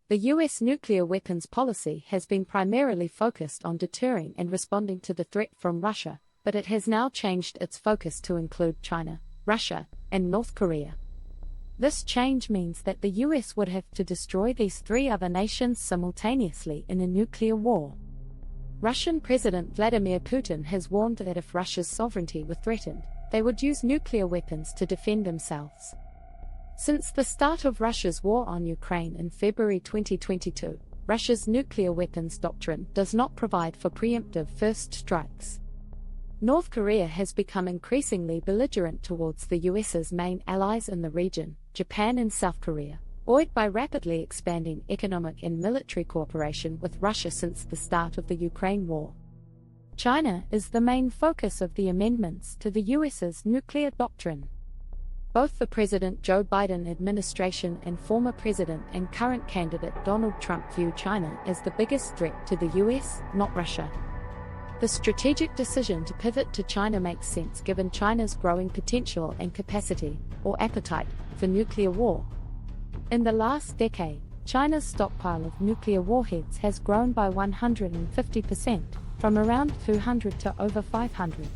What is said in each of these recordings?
The U.S. nuclear weapons policy has been primarily focused on deterring and responding to the threat from Russia, but it has now changed its focus to include China, Russia, and North Korea. This change means that the U.S. would have to destroy these three other nations simultaneously in a nuclear war. Russian President Vladimir Putin has warned that if Russia's sovereignty were threatened, they would use nuclear weapons to defend themselves. Since the start of Russia's war on Ukraine in February 2022, Russia's nuclear weapons doctrine does not provide for preemptive first strikes. North Korea has become increasingly belligerent towards the US's main allies in the region, Japan and South Korea, buoyed by rapidly expanding economic and military cooperation with Russia since the start of the Ukraine war. China is the main focus of the amendments to the US's nuclear doctrine. Both the President Joe Biden administration and former President and current candidate Donald Trump view China as the biggest threat to the US, not Russia. The strategic decision to pivot to China makes sense given China's growing potential and capacity, or appetite, for nuclear war. In the last decade, China's stockpile of nuclear warheads has grown by 150%, from around 200 to over 500.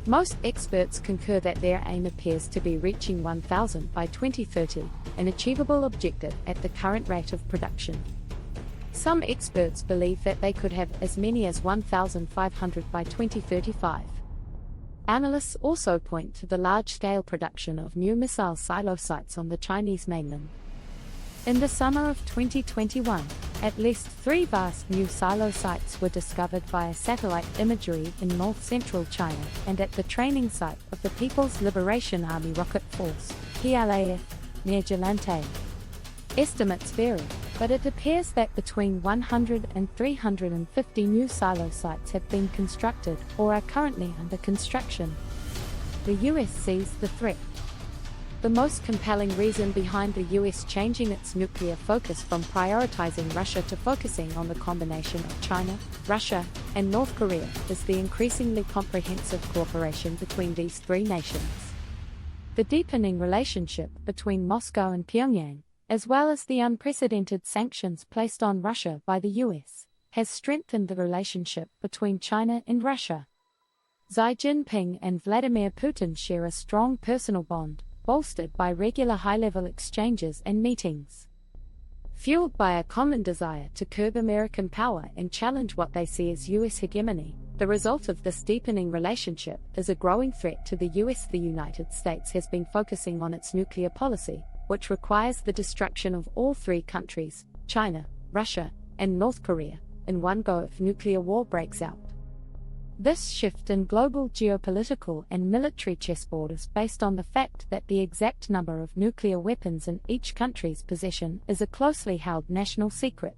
Most experts concur that their aim appears to be reaching 1,000 by 2030, an achievable objective at the current rate of production. Some experts believe that they could have as many as 1,500 by 2035. Analysts also point to the large-scale production of new missile silo sites on the Chinese mainland. In the summer of 2021, at least 3 vast new silo sites were discovered via satellite imagery in north-central China and at the training site of the People's Liberation Army Rocket Force, PLAF, near Jelantay. Estimates vary, but it appears that between 100 and 350 new silo sites have been constructed or are currently under construction. The US sees the threat. The most compelling reason behind the US changing its nuclear focus from prioritizing Russia to focusing on the combination of China, Russia, and North Korea is the increasingly comprehensive cooperation between these three nations. The deepening relationship between Moscow and Pyongyang, as well as the unprecedented sanctions placed on Russia by the US, has strengthened the relationship between China and Russia. Xi Jinping and Vladimir Putin share a strong personal bond, bolstered by regular high-level exchanges and meetings. Fueled by a common desire to curb American power and challenge what they see as US hegemony, the result of this deepening relationship is a growing threat to the US. The United States has been focusing on its nuclear policy, which requires the destruction of all three countries, China, Russia, and North Korea, in one go if nuclear war breaks out. This shift in global geopolitical and military chessboard is based on the fact that the exact number of nuclear weapons in each country's possession is a closely held national secret.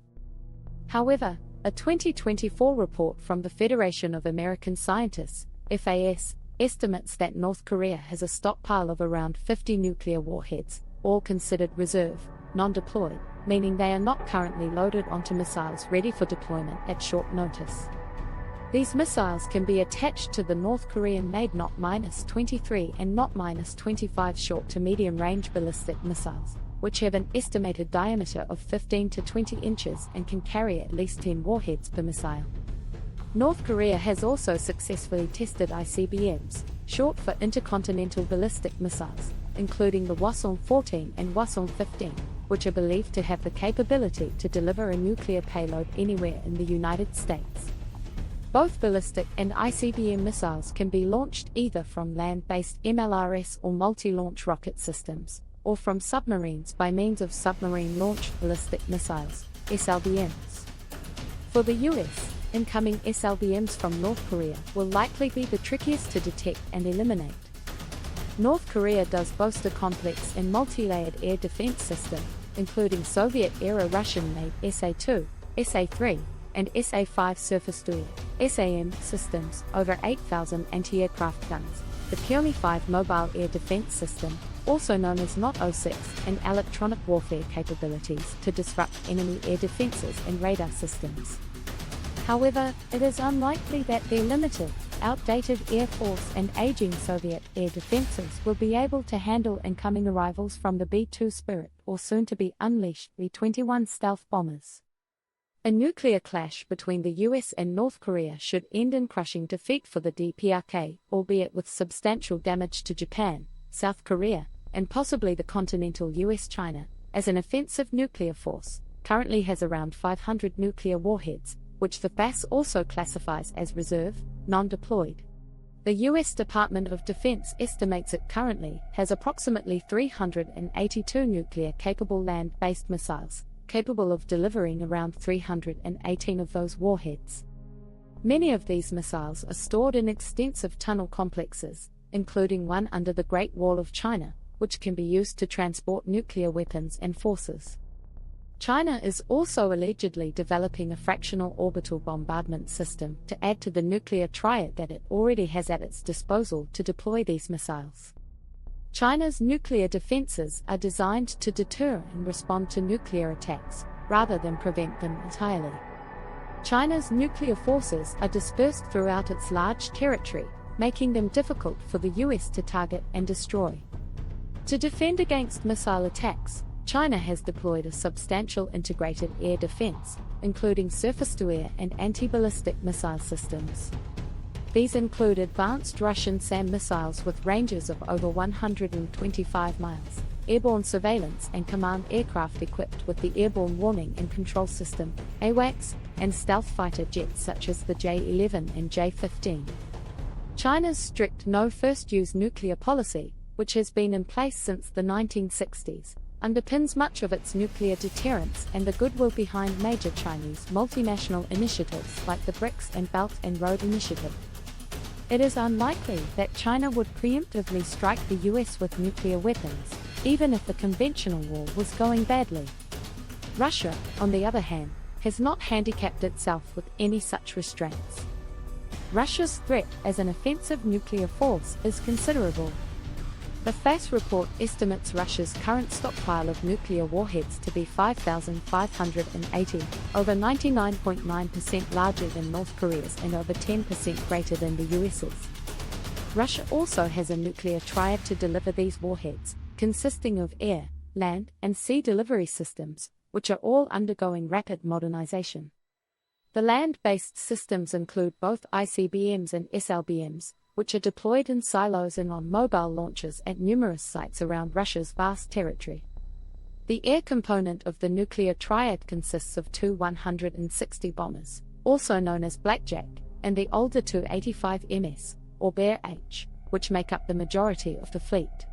However, a 2024 report from the Federation of American Scientists, FAS, estimates that North Korea has a stockpile of around 50 nuclear warheads, all considered reserve, non-deployed, meaning they are not currently loaded onto missiles ready for deployment at short notice. These missiles can be attached to the North Korean-made NOT-23 and NOT-25 short to medium-range ballistic missiles, which have an estimated diameter of 15 to 20 inches and can carry at least 10 warheads per missile. North Korea has also successfully tested ICBMs, short for intercontinental ballistic missiles, including the Hwasong-14 and Hwasong-15, which are believed to have the capability to deliver a nuclear payload anywhere in the United States. Both ballistic and ICBM missiles can be launched either from land-based MLRS or multi-launch rocket systems, or from submarines by means of submarine-launched ballistic missiles, SLBMs. For the US, incoming SLBMs from North Korea will likely be the trickiest to detect and eliminate. North Korea does boast a complex and multi-layered air defense system, including Soviet-era Russian-made SA-2, SA-3, and SA-5 surface-to-air SAM systems, over 8,000 anti-aircraft guns, the Pyomi-5 mobile air defense system, also known as NOT-06, and electronic warfare capabilities to disrupt enemy air defenses and radar systems. However, it is unlikely that their limited, outdated Air Force and aging Soviet air defenses will be able to handle incoming arrivals from the B-2 Spirit or soon-to-be unleashed B-21 stealth bombers. A nuclear clash between the US and North Korea should end in crushing defeat for the DPRK, albeit with substantial damage to Japan, South Korea, and possibly the continental US-China, as an offensive nuclear force, currently has around 500 nuclear warheads, which the FAS also classifies as reserve, non-deployed. The US Department of Defense estimates it currently has approximately 382 nuclear-capable land-based missiles, capable of delivering around 318 of those warheads. Many of these missiles are stored in extensive tunnel complexes, including one under the Great Wall of China, which can be used to transport nuclear weapons and forces. China is also allegedly developing a fractional orbital bombardment system to add to the nuclear triad that it already has at its disposal to deploy these missiles. China's nuclear defenses are designed to deter and respond to nuclear attacks, rather than prevent them entirely. China's nuclear forces are dispersed throughout its large territory, making them difficult for the US to target and destroy. To defend against missile attacks, China has deployed a substantial integrated air defense, including surface-to-air and anti-ballistic missile systems. These include advanced Russian SAM missiles with ranges of over 125 miles, airborne surveillance and command aircraft equipped with the Airborne Warning and Control System, AWACS, and stealth fighter jets such as the J-11 and J-15. China's strict no-first-use nuclear policy, which has been in place since the 1960s, underpins much of its nuclear deterrence and the goodwill behind major Chinese multinational initiatives like the BRICS and Belt and Road Initiative. It is unlikely that China would preemptively strike the US with nuclear weapons, even if the conventional war was going badly. Russia, on the other hand, has not handicapped itself with any such restraints. Russia's threat as an offensive nuclear force is considerable. The FAS report estimates Russia's current stockpile of nuclear warheads to be 5,580, over 99.9% larger than North Korea's and over 10% greater than the US's. Russia also has a nuclear triad to deliver these warheads, consisting of air, land, and sea delivery systems, which are all undergoing rapid modernization. The land-based systems include both ICBMs and SLBMs, which are deployed in silos and on mobile launchers at numerous sites around Russia's vast territory. The air component of the nuclear triad consists of two 160 bombers, also known as Blackjack, and the older two 85 MS, or Bear H, which make up the majority of the fleet.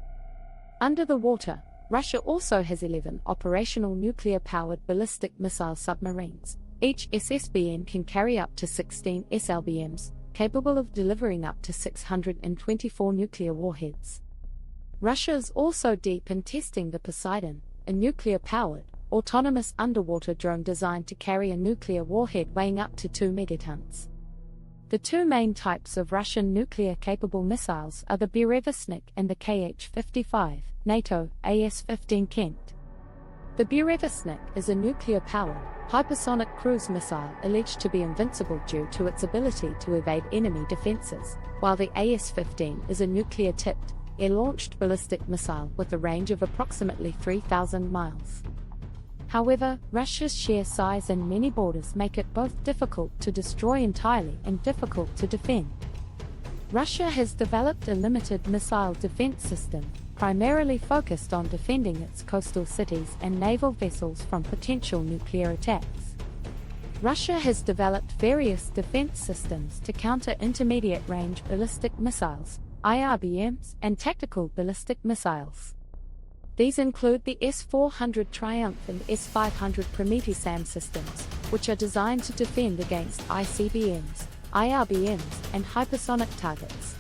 Under the water, Russia also has 11 operational nuclear-powered ballistic missile submarines. Each SSBM can carry up to 16 SLBMs, capable of delivering up to 624 nuclear warheads. Russia is also deep in testing the Poseidon, a nuclear-powered, autonomous underwater drone designed to carry a nuclear warhead weighing up to 2 megatons. The two main types of Russian nuclear-capable missiles are the Burevestnik and the Kh-55, NATO, AS-15 Kent. The Burevestnik is a nuclear-powered, hypersonic cruise missile alleged to be invincible due to its ability to evade enemy defenses, while the AS-15 is a nuclear-tipped, air-launched ballistic missile with a range of approximately 3,000 miles. However, Russia's sheer size and many borders make it both difficult to destroy entirely and difficult to defend. Russia has developed a limited missile defense system, primarily focused on defending its coastal cities and naval vessels from potential nuclear attacks. Russia has developed various defense systems to counter intermediate-range ballistic missiles, IRBMs, and tactical ballistic missiles. These include the S-400 Triumph and S-500 Prometheus SAM systems, which are designed to defend against ICBMs, IRBMs, and hypersonic targets.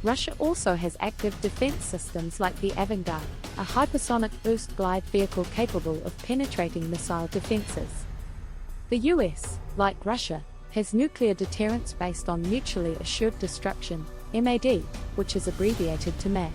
Russia also has active defense systems like the Avangard, a hypersonic boost glide vehicle capable of penetrating missile defenses. The US, like Russia, has nuclear deterrence based on mutually assured destruction, MAD, which is abbreviated to MAD.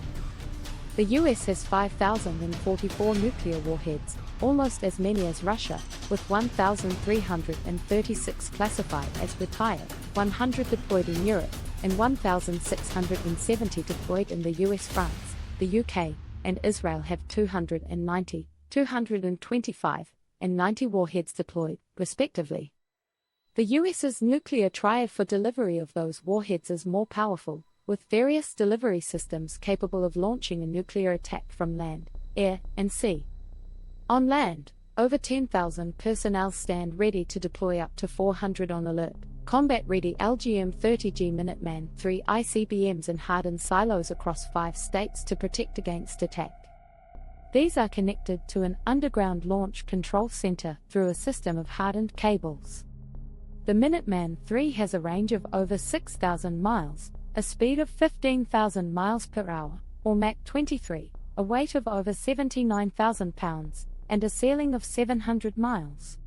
The US has 5,044 nuclear warheads, almost as many as Russia, with 1,336 classified as retired, 100 deployed in Europe, and 1,670 deployed in the US. France, the UK, and Israel have 290, 225, and 90 warheads deployed, respectively. The US's nuclear triad for delivery of those warheads is more powerful, with various delivery systems capable of launching a nuclear attack from land, air, and sea. On land, over 10,000 personnel stand ready to deploy, up to 400 on alert, combat-ready LGM-30G Minuteman III ICBMs in hardened silos across 5 states to protect against attack. These are connected to an underground launch control center through a system of hardened cables. The Minuteman III has a range of over 6,000 miles, a speed of 15,000 miles per hour, or Mach 23, a weight of over 79,000 pounds, and a sailing of 700 miles.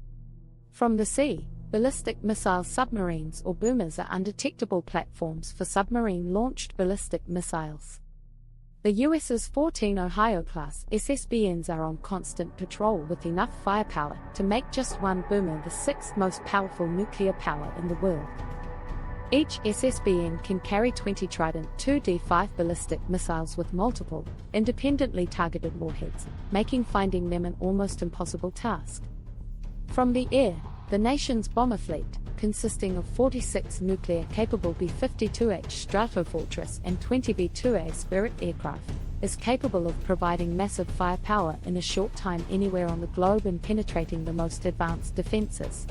From the sea, ballistic missile submarines or boomers are undetectable platforms for submarine-launched ballistic missiles. The US's 14 Ohio-class SSBNs are on constant patrol with enough firepower to make just one boomer the 6th most powerful nuclear power in the world. Each SSBN can carry 20 Trident 2D5 ballistic missiles with multiple, independently targeted warheads, making finding them an almost impossible task. From the air, the nation's bomber fleet, consisting of 46 nuclear-capable B-52H Stratofortress and 20 B-2A Spirit aircraft, is capable of providing massive firepower in a short time anywhere on the globe and penetrating the most advanced defenses.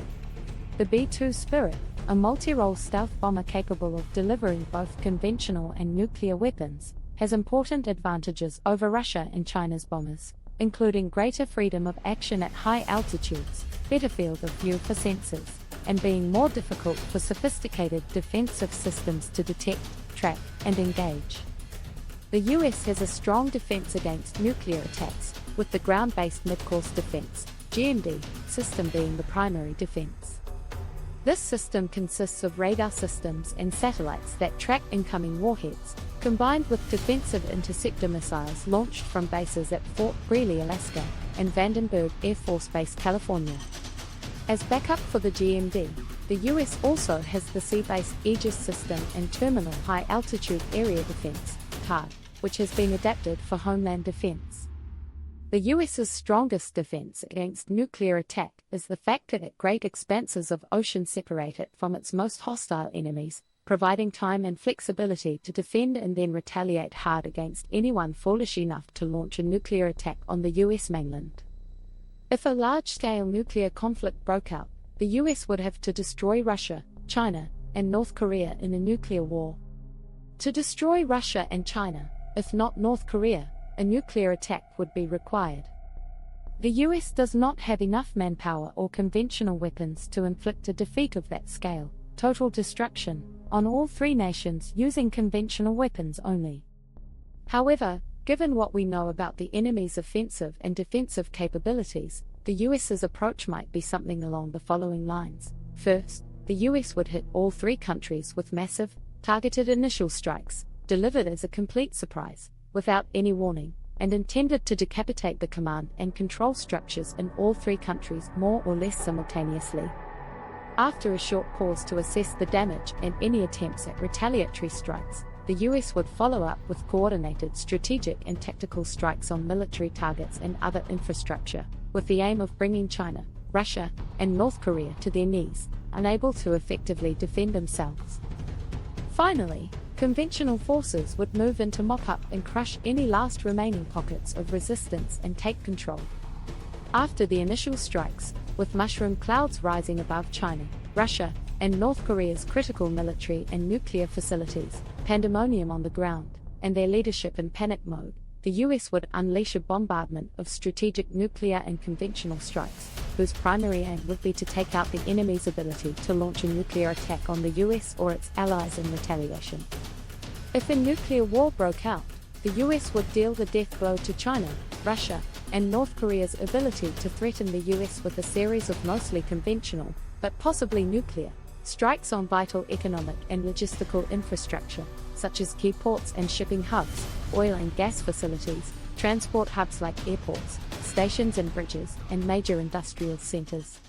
The B-2 Spirit, a multi-role stealth bomber capable of delivering both conventional and nuclear weapons, has important advantages over Russia and China's bombers, including greater freedom of action at high altitudes, better field of view for sensors, and being more difficult for sophisticated defensive systems to detect, track, and engage. The US has a strong defense against nuclear attacks, with the ground-based mid-course defense (GMD) system being the primary defense. This system consists of radar systems and satellites that track incoming warheads, combined with defensive interceptor missiles launched from bases at Fort Greely, Alaska, and Vandenberg Air Force Base, California. As backup for the GMD, the US also has the sea-based Aegis system and Terminal High Altitude Area Defense, THAAD, which has been adapted for homeland defense. The US's strongest defense against nuclear attack is the fact that great expanses of ocean separate it from its most hostile enemies, providing time and flexibility to defend and then retaliate hard against anyone foolish enough to launch a nuclear attack on the US mainland. If a large-scale nuclear conflict broke out, the US would have to destroy Russia, China, and North Korea in a nuclear war. To destroy Russia and China, if not North Korea, a nuclear attack would be required. The US does not have enough manpower or conventional weapons to inflict a defeat of that scale, total destruction, on all 3 nations using conventional weapons only. However, given what we know about the enemy's offensive and defensive capabilities, the US's approach might be something along the following lines. First, the US would hit all 3 countries with massive, targeted initial strikes, delivered as a complete surprise, without any warning, and intended to decapitate the command and control structures in all 3 countries more or less simultaneously. After a short pause to assess the damage and any attempts at retaliatory strikes, the US would follow up with coordinated strategic and tactical strikes on military targets and other infrastructure, with the aim of bringing China, Russia, and North Korea to their knees, unable to effectively defend themselves. Finally, conventional forces would move in to mop up and crush any last remaining pockets of resistance and take control. After the initial strikes, with mushroom clouds rising above China, Russia, and North Korea's critical military and nuclear facilities, pandemonium on the ground, and their leadership in panic mode, the US would unleash a bombardment of strategic nuclear and conventional strikes, whose primary aim would be to take out the enemy's ability to launch a nuclear attack on the US or its allies in retaliation. If a nuclear war broke out, the US would deal the death blow to China, Russia, and North Korea's ability to threaten the US with a series of mostly conventional, but possibly nuclear, strikes on vital economic and logistical infrastructure, such as key ports and shipping hubs, oil and gas facilities, transport hubs like airports, stations and bridges, and major industrial centers.